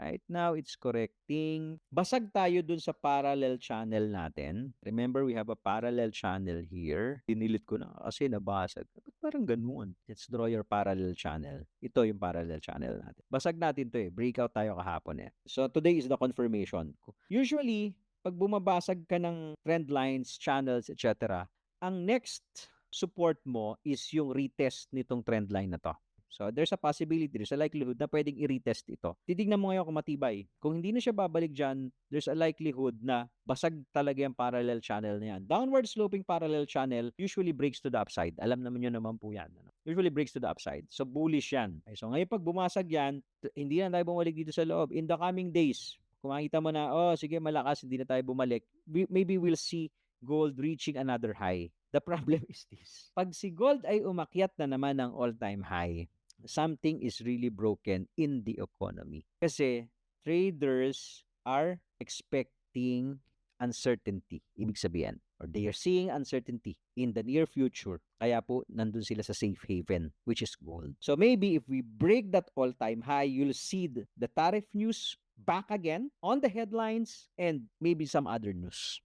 Right now, it's correcting. Basag tayo dun sa parallel channel natin. Remember, we have a parallel channel here. Dinilit ko na kasi nabasag. Ba't parang ganun? Let's draw your parallel channel. Ito yung parallel channel natin. Basag natin to eh. Breakout tayo kahapon eh. So, today is the confirmation. Usually, pag bumabasag ka ng trend lines, channels, etc., ang next support mo is yung retest nitong trend line na to. So, there's a possibility, there's a likelihood na pwedeng i-retest ito. Titignan mo ngayon kung matibay. Kung hindi na siya babalik dyan, there's a likelihood na basag talaga yung parallel channel na yan. Downward sloping parallel channel usually breaks to the upside. Alam naman nyo naman po yan. Usually breaks to the upside. So, bullish yan. Okay, so, ngayon pag bumasag yan, hindi na tayo bumalik dito sa loob. In the coming days, kung makita mo na, oh, sige, malakas, hindi na tayo bumalik, maybe we'll see gold reaching another high. The problem is this. Pag si gold ay umakyat na naman ng all-time high, something is really broken in the economy. Kasi traders are expecting uncertainty. Ibig sabihin, or they are seeing uncertainty in the near future. Kaya po, nandun sila sa safe haven, which is gold. So maybe if we break that all-time high, you'll see the tariff news back again on the headlines and maybe some other news.